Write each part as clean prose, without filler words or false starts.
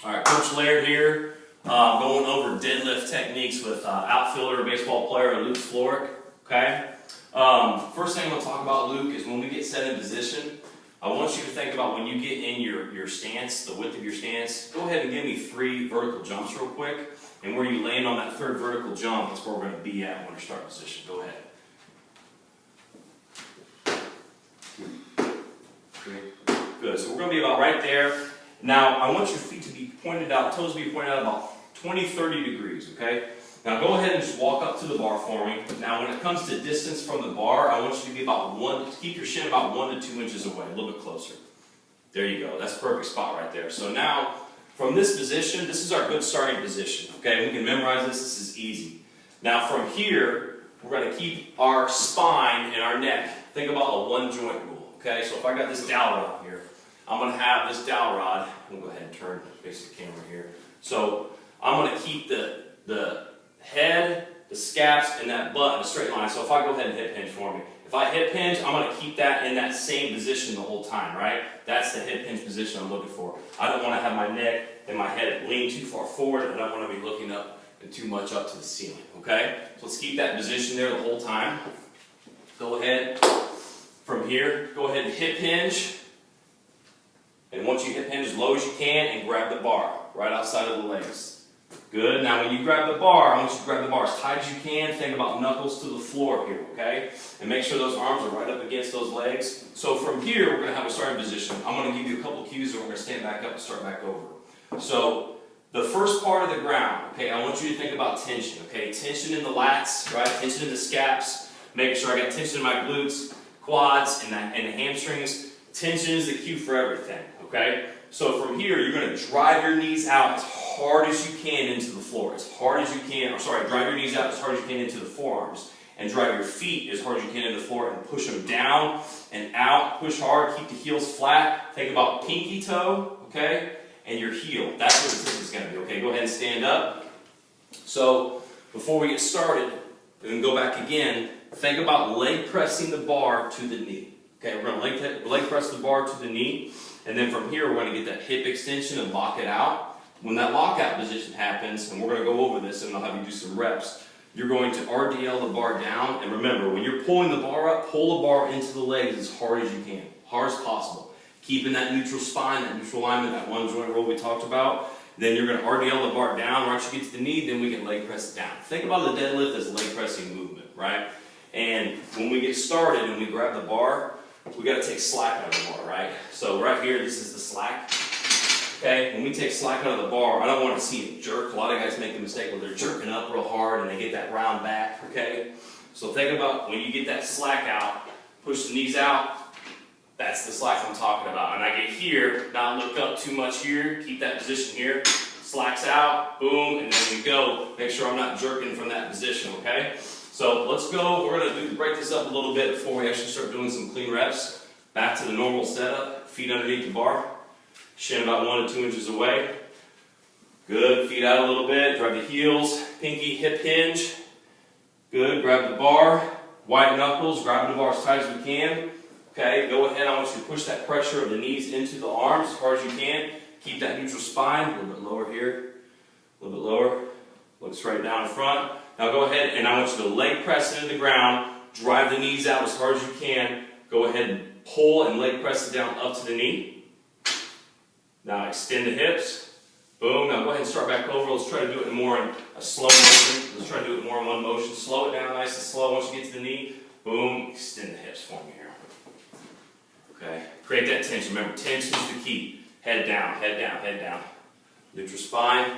All right, Coach Laird here, going over deadlift techniques with outfielder, baseball player, Luke Floric. Okay. First thing I'm going to talk about, Luke, is when we get set in position, I want you to think about when you get in your stance, the width of your stance. Go ahead and give me 3 vertical jumps real quick, and where you land on that 3rd vertical jump, that's where we're going to be at when we start position. Go ahead. 3. Good. So we're going to be about right there. Now, I want your feet to be pointed out, toes to be pointed out about 20, 30 degrees, okay? Now, go ahead and just walk up to the bar for me. Now, when it comes to distance from the bar, I want you to be about keep your shin about 1 to 2 inches away, a little bit closer. There you go. That's a perfect spot right there. So now, from this position, this is our good starting position, okay? We can memorize this. This is easy. Now, from here, we're going to keep our spine and our neck. Think about a 1-joint rule, okay? So if I got this dowel rod here, I'm going to have this dowel rod. I'm going to go ahead and turn face the camera here. So I'm going to keep the head, the scaps, and that butt in a straight line. So if I go ahead and hip hinge for me. If I hip hinge, I'm going to keep that in that same position the whole time, right? That's the hip hinge position I'm looking for. I don't want to have my neck and my head lean too far forward, and I don't want to be looking up and too much up to the ceiling, okay? So let's keep that position there the whole time. Go ahead, from here, go ahead and hip hinge. And once you hip hinge as low as you can and grab the bar right outside of the legs. Good. Now when you grab the bar, I want you to grab the bar as tight as you can. Think about knuckles to the floor here, okay? And make sure those arms are right up against those legs. So from here, we're going to have a starting position. I'm going to give you a couple cues and we're going to stand back up and start back over. So the first part of the ground, okay, I want you to think about tension, okay? Tension in the lats, right? Tension in the scaps. Making sure I got tension in my glutes, quads, and the hamstrings. Tension is the cue for everything, okay? So from here, you're going to drive your knees out as hard as you can into the floor. As hard as you can, drive your knees out as hard as you can into the forearms. And drive your feet as hard as you can into the floor and push them down and out. Push hard, keep the heels flat. Think about pinky toe, okay? And your heel. That's what the tip is going to be, okay? Go ahead and stand up. So before we get started, and go back again, think about leg pressing the bar to the knee. Okay, we're going to leg press the bar to the knee, and then from here we're going to get that hip extension and lock it out. When that lockout position happens, and we're going to go over this and I'll have you do some reps, you're going to RDL the bar down, and remember, when you're pulling the bar up, pull the bar into the legs as hard as you can, hard as possible. Keeping that neutral spine, that neutral alignment, that 1-joint rule we talked about. Then you're going to RDL the bar down. Once you get to the knee, then we can leg press it down. Think about the deadlift as a leg pressing movement, right? And when we get started and we grab the bar, we got to take slack out of the bar, right? So right here, this is the slack. Okay, when we take slack out of the bar, I don't want to see it jerk. A lot of guys make the mistake where they're jerking up real hard and they get that round back, okay? So think about when you get that slack out, push the knees out, that's the slack I'm talking about. And I get here, not look up too much here, keep that position here, slacks out, boom, and then we go. Make sure I'm not jerking from that position, okay? So let's go, we're going to break this up a little bit before we actually start doing some clean reps. Back to the normal setup, feet underneath the bar, shin about 1 to 2 inches away. Good, feet out a little bit, drive the heels, pinky, hip hinge. Good, grab the bar, white knuckles, grab the bar as tight as we can. Okay, go ahead, I want you to push that pressure of the knees into the arms as hard as you can. Keep that neutral spine, a little bit lower here, a little bit lower. Look straight down in front. Now go ahead and I want you to leg press into the ground, drive the knees out as hard as you can. Go ahead and pull and leg press it down up to the knee. Now extend the hips. Boom. Now go ahead and start back over. Let's try to do it more in a slow motion. Let's try to do it more in one motion. Slow it down nice and slow. Once you get to the knee, boom, extend the hips for me here. Okay. Create that tension. Remember, tension is the key. Head down, head down, head down. Neutral spine.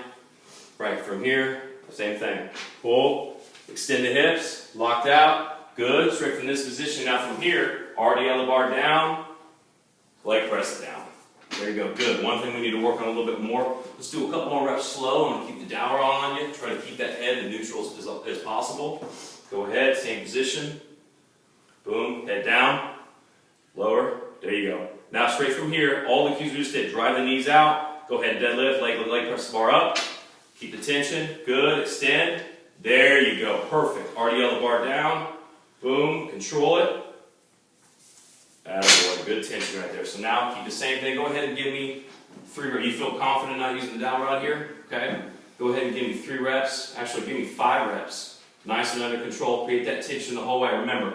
Right from here. Same thing. Pull, extend the hips, locked out. Good. Straight from this position. Now from here, RDL the bar down, leg press it down. There you go. Good. One thing we need to work on a little bit more. Let's do a couple more reps slow. I'm going to keep the dowel rod on you. Try to keep that head in neutral as possible. Go ahead. Same position. Boom. Head down. Lower. There you go. Now straight from here, all the cues we just did. Drive the knees out. Go ahead and deadlift. Leg press the bar up. Keep the tension. Good. Extend. There you go. Perfect. RDL the bar down. Boom. Control it. Attaboy. Good tension right there. So now keep the same thing. Go ahead and give me You feel confident not using the dowel rod here? Okay. Go ahead and give me 3 reps. Actually, give me 5 reps. Nice and under control. Create that tension the whole way. Remember,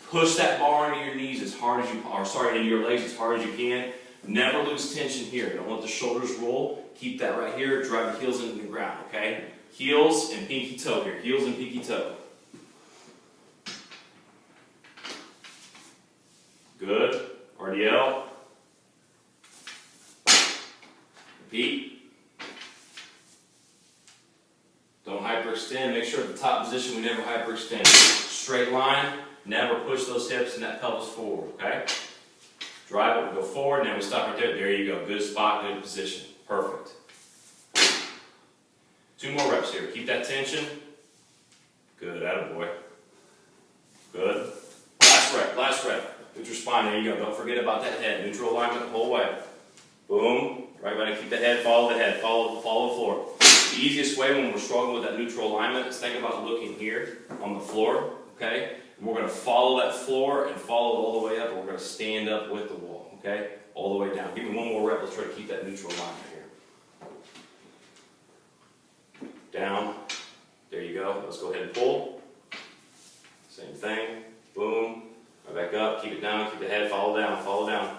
push that bar into your knees as hard as you, into your legs as hard as you can. Never lose tension here. Don't let the shoulders roll. Keep that right here. Drive the heels into the ground, okay? Heels and pinky toe here. Heels and pinky toe. Good. RDL. Repeat. Don't hyperextend. Make sure at the top position we never hyperextend. Straight line. Never push those hips and that pelvis forward, okay? Drive it, we go forward, and then we stop right there. There you go. Good spot, good position. Perfect. 2 more reps here. Keep that tension. Good, attaboy. Good. Last rep. Neutral spine, there you go. Don't forget about that head. Neutral alignment the whole way. Boom. Right, buddy. Keep the head, follow the head, follow the floor. The easiest way when we're struggling with that neutral alignment is think about looking here on the floor, okay? And we're going to follow that floor and follow it all the way up, and we're going to stand up with the wall, okay? All the way down. Give me 1 more rep. Let's try to keep that neutral alignment here. Down. There you go. Let's go ahead and pull. Same thing. Boom. Right back up. Keep it down. Keep the head. Follow down. Follow down.